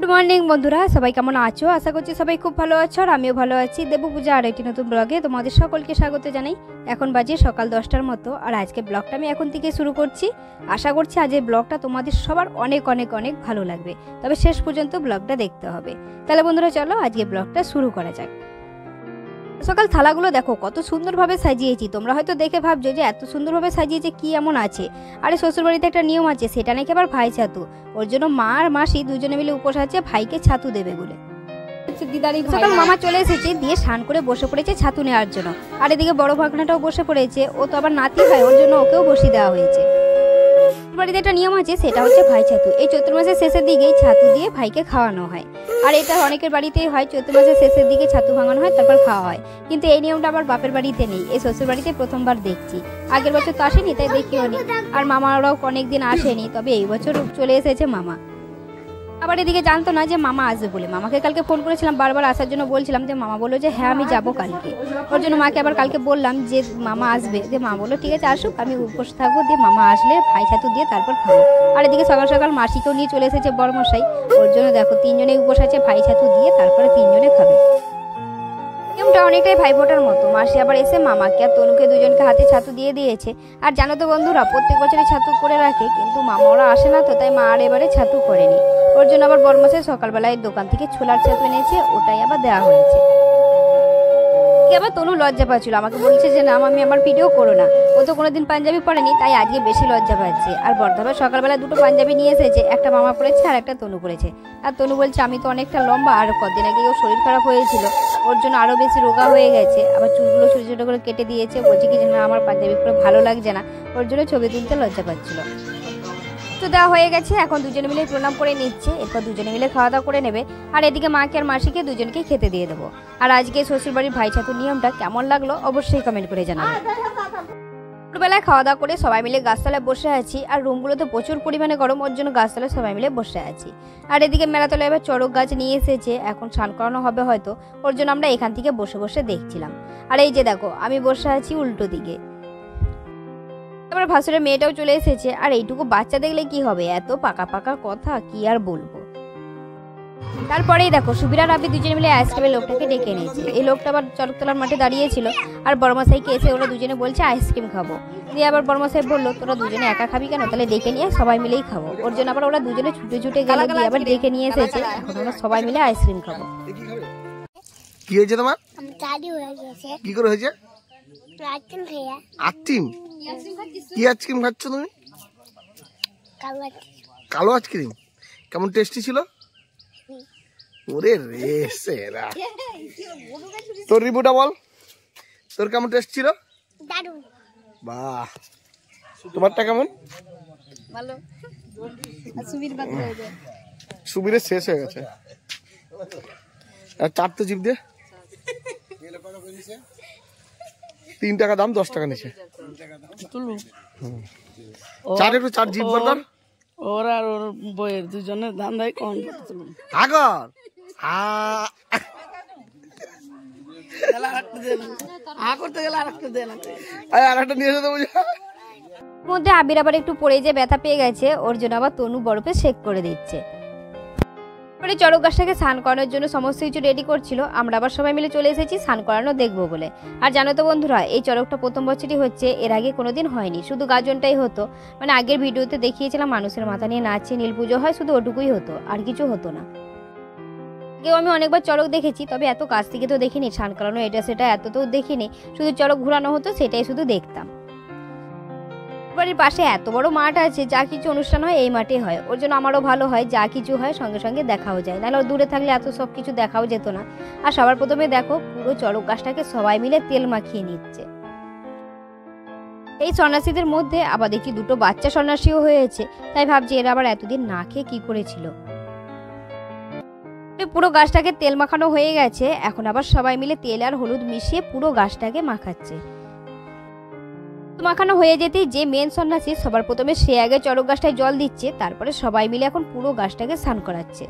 Good morning बंधुरा सबाई केमन आछो आशा करछि सबाई खूब भालो आछो और आमिও भालो आछि। देव पूजा और एकटी नतुन ब्लगे तोमादेर सकलके स्वागत जानाई। এখন বাজে সকাল 10টার মতো আর আজকে ব্লগটা আমি এখন থেকে শুরু করছি। আশা করছি আজকের ব্লগটা তোমাদের সবার অনেক অনেক অনেক ভালো লাগবে, তবে শেষ পর্যন্ত ব্লগটা দেখতে হবে। তাহলে বন্ধুরা চলো আজকে ব্লগটা শুরু করা যাক। সকাল থালাগুলো দেখো কত সুন্দরভাবে সাজিয়েছি। তোমরা হয়তো দেখে ভাবছো যে এত সুন্দরভাবে সাজিয়েছে কি এমন আছে। আরে শ্বশুরবাড়িতে একটা নিয়ম আছে, সেটা নাকি আবার ভাই ছাতু। ওর জন্য মা আর মাসি দুজনে মিলে উপোস আছে ভাইকে ছাতু দেবে বলে। সকাল মামা চলে এসেছে, দিয়ে স্নান করে বসে পড়েছে ছাতু নেওয়ার জন্য। আর এদিকে বড় ভাগনাটাও বসে পড়েছে, ও তো আবার নাতি হয়, ওর জন্য ওকেও বসিয়ে দেওয়া হয়েছে। বাড়িতে একটা নিয়ম আছে, সেটা হচ্ছে ভাই ছাতু। এই চৈত্র মাসের শেষের দিকেই ছাতু দিয়ে ভাইকে খাওয়ানো হয়। আর এটা অনেকের বাড়িতেই হয়, চৈত্র মাসের শেষের দিকে ছাতু ভাঙানো হয়, তারপর খাওয়া হয়। কিন্তু এই নিয়মটা আমার বাপের বাড়িতে নেই, এই শ্বশুর বাড়িতে প্রথমবার দেখছি। আগের বছর তো আসেনি, তাই দেখিও নি। আর মামারাও অনেকদিন আসেনি, তবে এই বছর চলে এসেছে মামা। আবার এদিকে জানতো না যে মামা আসবে বলে। মামাকে কালকে ফোন করেছিলাম, বারবার আসার জন্য বলছিলাম, যে মামা বললো যে হ্যাঁ আমি যাবো কালকে। ওর জন্য মাকে আবার কালকে বললাম যে মামা আসবে, যে মা বললো ঠিক আছে আসুক, আমি উপোস থাকবো, দিয়ে মামা আসলে ভাই ছাতু দিয়ে তারপর খাবো। আর এদিকে সকাল সকাল মাসিকেও নিয়ে চলে এসেছে বড়মশাই। ওর জন্য দেখো তিনজনে উপোস আছে, ভাই ছাতু দিয়ে তারপরে তিনজনে খাবে। নিয়মটা অনেকটাই ভাইফোঁটার মতো। মাসি আবার এসে মামাকে আর তনুকে দুজনকে হাতে ছাতু দিয়ে দিয়েছে। আর জানো তো বন্ধুরা, প্রত্যেক বছরই ছাতু করে রাখে, কিন্তু মামা ওরা আসে না তো, তাই মা আর এবারে ছাতু করেনি। ওর জন্য আবার বড়মশাই সকালবেলায় দোকান থেকে ছোলার ছাতু এনেছে, ওটাই আবার দেওয়া হয়েছে। আবার তনু লজ্জা পাচ্ছিল, আমাকে বলছে যে না আমি আমার ভিডিও করো না। ও তো কোনোদিন পাঞ্জাবি পরেনি, তাই আজকে বেশি লজ্জা পাচ্ছে। আর বর্ধমান সকালবেলা দুটো পাঞ্জাবি নিয়ে এসেছে, একটা মামা পরেছে আর একটা তনু পরেছে। আর তনু বলছে আমি তো অনেকটা লম্বা, আর কদিন আগে ওর শরীর খারাপ হয়েছিল, ওর জন্য আরো বেশি রোগা হয়ে গেছে। আবার চুলগুলো ছোটো ছোটো করে কেটে দিয়েছে। বলছে কি যে না আমার পাঞ্জাবি পুরো ভালো লাগছে না, ওর জন্য ছবি তুলতে লজ্জা পাচ্ছিল। তো দেওয়া হয়ে গেছে, এখন দুজনে মিলে প্রণাম করে নিচ্ছে, এরপর দুজনে মিলে খাওয়া দাওয়া করে নেবে। আর এদিকে মাকে আর মাসিকে দুজনকে খেতে দিয়ে দেবো। আর আজকে শ্বশুরবাড়ির ভাই ছাতুর নিয়মটা কেমন লাগলো অবশ্যই কমেন্ট করে জানাবে। দুপুরবেলায় খাওয়া দাওয়া করে সবাই মিলে গাছতলায় বসে আছি। আর রুমগুলোতে প্রচুর পরিমাণে গরম, ওর জন্য গাছতলায় সবাই মিলে বসে আছি। আর এদিকে মেলাতলায় এবার চড়ক গাছ নিয়ে এসেছে, এখন স্নান করানো হবে হয়তো, ওর জন্য আমরা এখান থেকে বসে বসে দেখছিলাম। আর এই যে দেখো আমি বসে আছি উল্টো দিকে। তারপরে ভাসুরের মেয়েটাও চলে এসেছে। আর এইটুকু বাচ্চা দেখলে কি হবে, এত পাকা পাকা কথা কি আর বলবো। তারপরেই দেখো সুবিরা রাবি দুজনে মিলে আইসক্রিমের লোকটাকে ডেকে এনেছে। এই লোকটা আবার চরকতলার মাঠে দাঁড়িয়েছিল, আর বড়মশাইকে এসে ওরা দুজনে বলছে আইসক্রিম খাবো। দিয়ে আবার বড়মশাই বললো তোরা দুজনে একা খাবি কেন, তাহলে ডেকে নিয়ে সবাই মিলেই খাবো। ওর জন্য আবার ওরা দুজনে ছুটে ছুটে গেল, দিয়ে আবার ডেকে নিয়ে এসেছে। এখন আমরা সবাই মিলে আইসক্রিম খাবো। কি হয়েছে তোমার? কি করে হয়েছে? আইসক্রিম? কি আইসক্রিম খাচ্ছ তুমি? কালো আইসক্রিম। কেমন টেস্টি ছিল? ওরে রে সেরা। তোর রিভিউটা বল, তোর কেমন টেস্ট ছিল? দারুণ। বাহ, তোমারটা কেমন? ভালো। সুবীরের শেষ হয়ে গেছে। আর চার তো জিপ দিয়ে 3 টাকা দাম, 10 টাকা নিচে। চার একটু চার জিপ দরকার। ওর আর ওর বইয়ের দুজনের দাম দেয় কম আগর করতে গেলে আর একটা দেন, আর একটা নিয়ে যেতে বুঝা। মধ্যে আবির আবার একটু পড়ে যে ব্যথা পেয়ে গেছে, ওর জন্য আবার তনু বরফে শেক করে দিচ্ছে। পরে চড়ক গাছটাকে স্নান করানোর জন্য সমস্ত কিছু রেডি করছিল। আমরা আবার সবাই মিলে চলে এসেছি স্নান করানো দেখবো বলে। আর জানো তো বন্ধুরা, এই চড়কটা প্রথম বছরই হচ্ছে, এর আগে কোনোদিন হয়নি, শুধু গাজনটাই হতো। মানে আগের ভিডিওতে দেখিয়েছিলাম মানুষের মাথা নিয়ে নাচে, নীল পুজো হয়, শুধু ওটুকুই হতো, আর কিছু হতো না। কেউ আমি অনেকবার চড়ক দেখেছি, তবে এত কাছ থেকে তো দেখিনি, স্নান করানো এটা সেটা এত তো দেখিনি, শুধু চড়ক ঘুরানো হতো সেটাই শুধু দেখতাম। বাড়ির পাশে এত বড় মাঠ আছে, যা কিছু অনুষ্ঠান হয় এই মাঠে হয়, ওর জন্য আমারও ভালো হয়, যা কিছু হয় সঙ্গে সঙ্গে দেখাও যায়, নাহলে দূরে থাকলে এত সব কিছু দেখাও যেত না। আর সবার প্রথমে দেখো পুরো চড়ক গাছটাকে সবাই মিলে তেল মাখিয়ে নিচ্ছে। এই সন্ন্যাসীদের মধ্যে আবার দেখি দুটো বাচ্চা সন্ন্যাসীও হয়েছে, তাই ভাবছি এরা আবার এতদিন না খেয়ে কি করেছিল। পুরো গাছটাকে তেল মাখানো হয়ে গেছে, এখন আবার সবাই মিলে তেল আর হলুদ মিশিয়ে পুরো গাছটাকে মাখাচ্ছে। মাখানো হয়ে যেতেই যে মেন সন্ন্যাসী সবার প্রথমে সে আগে চড়ক গাছটায় জল দিচ্ছে, তারপরে সবাই মিলে এখন পুরো গাছটাকে স্নান করাচ্ছে।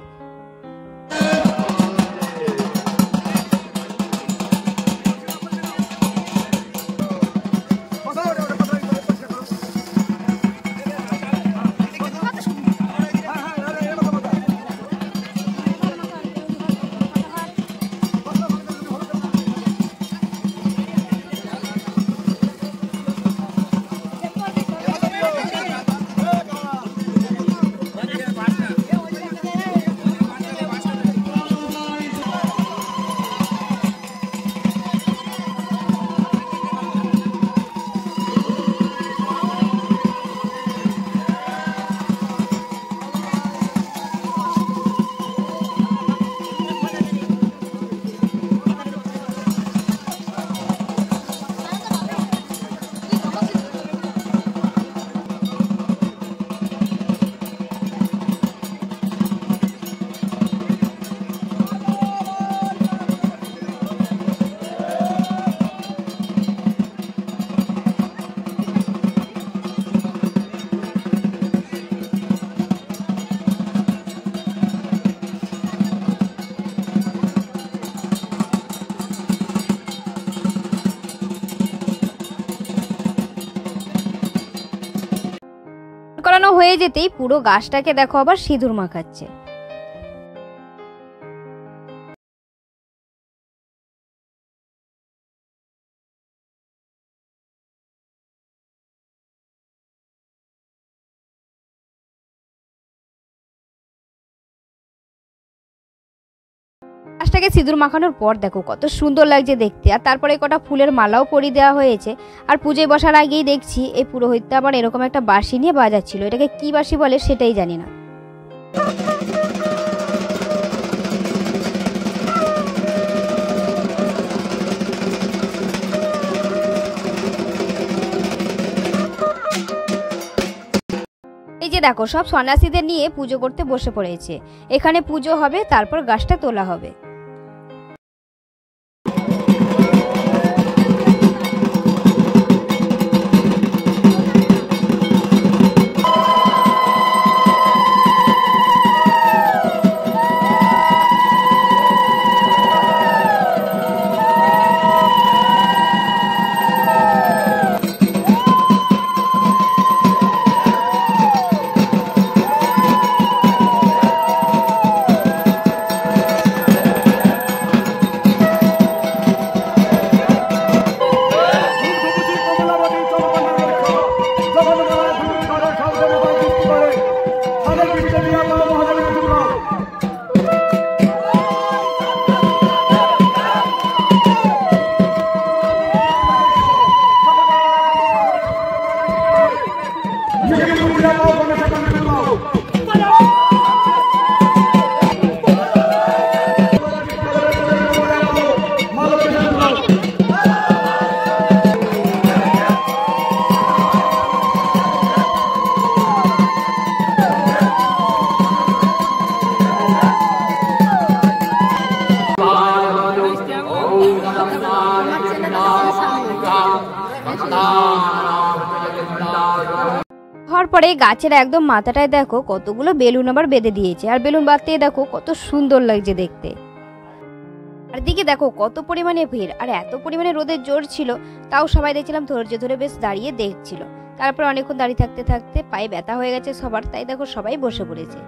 হয়ে যেতেই পুরো গাছটাকে দেখো আবার সিঁদুর মাখাচ্ছে। গাছটাকে সিঁদুর মাখানোর পর দেখো কত সুন্দর লাগছে দেখতে। আর তারপরে কটা ফুলের মালাও পরিয়ে দেওয়া হয়েছে। আর পুজোয় বসার আগেই দেখছি এই পুরোহিতটা আবার এরকম একটা বাঁশি নিয়ে বাজাচ্ছিল। এটাকে কি বাঁশি বলে সেটাই জানি না। এই যে দেখো সব সন্ন্যাসীদের নিয়ে পুজো করতে বসে পড়েছে। এখানে পুজো হবে, তারপর গাছটা তোলা হবে। হওয়ার পরে গাছের একদম মাথাটায় দেখো কতগুলো বেলুন আবার বেঁধে দিয়েছে। আর বেলুন বাঁধতে দেখো কত সুন্দর লাগছে দেখতে। আর দিকে দেখো কত পরিমাণে ভিড়। আর এত পরিমাণে রোদের জোর ছিল, তাও সবাই দেখছিলাম ধৈর্য ধরে বেশ দাঁড়িয়ে দেখছিল। তারপর অনেকক্ষণ দাঁড়িয়ে থাকতে থাকতে পায়ে ব্যথা হয়ে গেছে সবার, তাই দেখো সবাই বসে পড়েছে।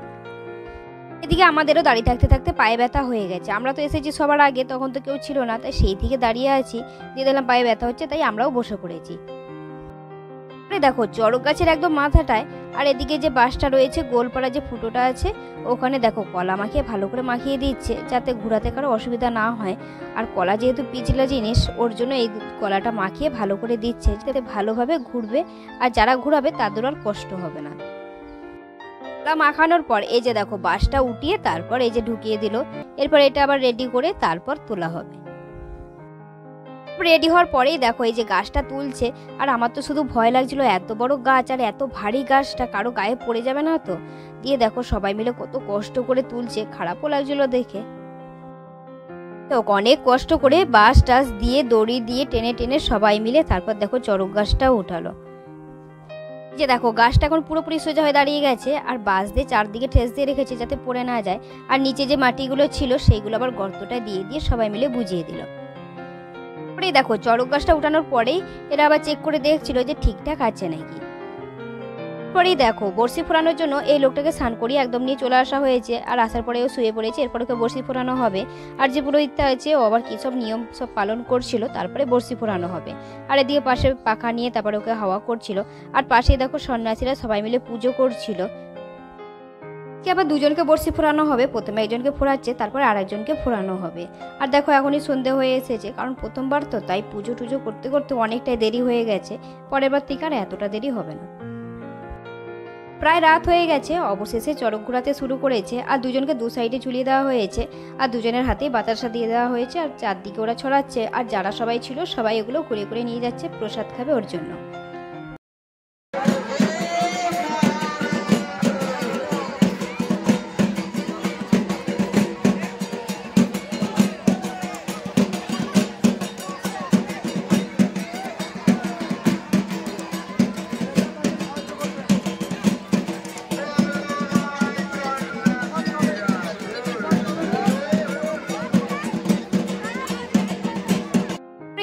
এদিকে আমাদেরও দাঁড়িয়ে থাকতে থাকতে পায়ে ব্যথা হয়ে গেছে। আমরা তো এসেছি সবার আগে, তখন তো কেউ ছিল না, তাই সেই দিকে দাঁড়িয়ে আছি। দিয়ে দেখলাম পায়ে ব্যথা হচ্ছে, তাই আমরাও বসে পড়েছি। দেখো চড়ক গাছের একদম মাথাটায় আর এদিকে যে বাঁশটা রয়েছে গোলপাড়া যে ফুটোটা আছে ওখানে দেখো কলা মাখিয়ে ভালো করে মাখিয়ে দিচ্ছে, যাতে ঘোরাতে কারো অসুবিধা না হয়। আর কলা যেহেতু পিছলা জিনিস, ওর জন্য এই কলাটা মাখিয়ে ভালো করে দিচ্ছে, যাতে ভালোভাবে ঘুরবে আর যারা ঘুরাবে তাদের আর কষ্ট হবে না। কলা মাখানোর পর এই যে দেখো বাঁশটা উঠিয়ে তারপর এই যে ঢুকিয়ে দিল। এরপর এটা আবার রেডি করে তারপর তোলা হবে। রেডি হওয়ার পরেই দেখো এই যে গাছটা তুলছে। আর আমার তো শুধু ভয় লাগছিল, এত বড় গাছ আর এত ভারী গাছটা কারো গায়ে পড়ে যাবে না তো। দিয়ে দেখো সবাই মিলে কত কষ্ট করে তুলছে, খারাপও লাগছিল দেখে। তো অনেক কষ্ট করে বাঁশ টাস দিয়ে দড়ি দিয়ে টেনে টেনে সবাই মিলে তারপর দেখো চড়ক গাছটাও উঠালো। যে দেখো গাছটা এখন পুরোপুরি সোজা হয়ে দাঁড়িয়ে গেছে। আর বাঁশ দিয়ে চারদিকে ঠেস দিয়ে রেখেছে যাতে পড়ে না যায়। আর নিচে যে মাটিগুলো ছিল সেইগুলো আবার গর্তটা দিয়ে দিয়ে সবাই মিলে বুঝিয়ে দিল। দেখো চড়ক গাছটা উঠানোর পরেই এরা আবার চেক করে দেখছিল যে ঠিকঠাক আছে নাকি। পরেই দেখো বড়শি ফোরানোর জন্য এই লোকটাকে স্নান করিয়ে একদম নিয়ে চলে আসা হয়েছে। আর আসার পরে ও শুয়ে পড়েছে, এরপরে ওকে বড়শি ফোরানো হবে। আর যে পুরোহিতটা আছে ও আবার কি সব নিয়ম সব পালন করছিল, তারপরে বড়শি ফোরানো হবে। আর এদিকে পাশে পাখা নিয়ে তারপরে ওকে হাওয়া করছিল। আর পাশে দেখো সন্ন্যাসীরা সবাই মিলে পুজো করছিল। আবার দুজনকে বড়শি ফোরানো হবে, প্রথমে একজনকে ফোরাচ্ছে তারপরে আরেকজনকে ফোরানো হবে। আর দেখো এখনই সন্ধে হয়ে এসেছে, কারণ প্রথমবার তো, তাই পুজো টুজো করতে করতে অনেকটাই দেরি হয়ে গেছে। পরের বার থেকে আর এতটা দেরি হবে না। প্রায় রাত হয়ে গেছে, অবশেষে চড়ক ঘোরাতে শুরু করেছে। আর দুজনকে দু সাইডে ঝুলিয়ে দেওয়া হয়েছে। আর দুজনের হাতেই বাতাসা দিয়ে দেওয়া হয়েছে। আর চারদিকে ওরা ছড়াচ্ছে। আর যারা সবাই ছিল সবাই এগুলো ঘুরে ঘুরে নিয়ে যাচ্ছে প্রসাদ খাবে ওর জন্য।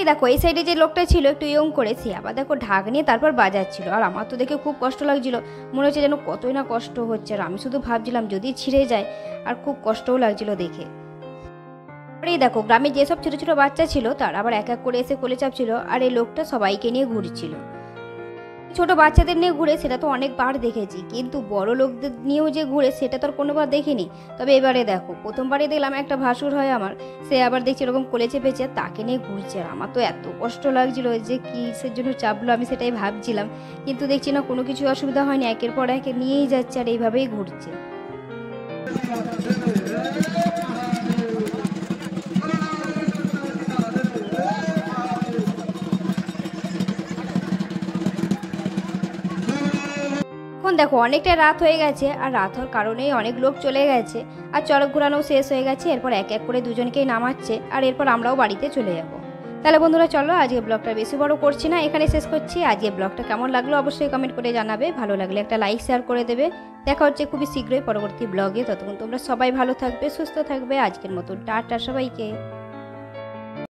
এই দেখো এই সাইডে যে লোকটা ছিল একটু ইয়ং করে, সে আবার দেখো ঢাক নিয়ে তারপর বাজাচ্ছিল। আর আমার তো দেখে খুব কষ্ট লাগছিল, মনে হচ্ছে যেন কতই না কষ্ট হচ্ছে। আর আমি শুধু ভাবছিলাম যদি ছিঁড়ে যায়, আর খুব কষ্টও লাগছিল দেখে। আর এই দেখো গ্রামে যেসব ছোট ছোট বাচ্চা ছিল তারা আবার এক এক করে এসে কোলে চাপছিল, আর এই লোকটা সবাইকে নিয়ে ঘুরছিল। ছোট বাচ্চাদের নিয়ে ঘুরে সেটা তো অনেকবার দেখেছি, কিন্তু বড় লোকদের নিয়েও যে ঘুরে সেটা তো আর কোনোবার দেখিনি। তবে এবারে দেখো প্রথমবারে দেখলাম একটা ভাসুর হয় আমার, সে আবার দেখছি এরকম কোলে চেপেছে, তাকে নিয়ে ঘুরছে। আর আমার তো এত কষ্ট লাগছিল যে কিসের জন্য চাপলো আমি সেটাই ভাবছিলাম, কিন্তু দেখছি না কোনো কিছু অসুবিধা হয়নি, একের পর একে নিয়েই যাচ্ছে আর এইভাবেই ঘুরছে। এখন দেখো অনেকটা রাত হয়ে গেছে, আর রাত হওয়ার কারণেই অনেক লোক চলে গেছে, আর চড়ক ঘোরানো শেষ হয়ে গেছে। এরপর এক এক করে দুজনকেই নামাচ্ছে, আর এরপর আমরাও বাড়িতে চলে যাব। তাহলে বন্ধুরা চলো আজকে ব্লগটা বেশি বড় করছি না, এখানে শেষ করছি। আজকে ব্লগটা কেমন লাগলো অবশ্যই কমেন্ট করে জানাবে, ভালো লাগলে একটা লাইক শেয়ার করে দেবে। দেখা হচ্ছে খুবই শীঘ্রই পরবর্তী ব্লগে, ততক্ষণ তোমরা সবাই ভালো থাকবে, সুস্থ থাকবে। আজকের মতো টাটা সবাইকে।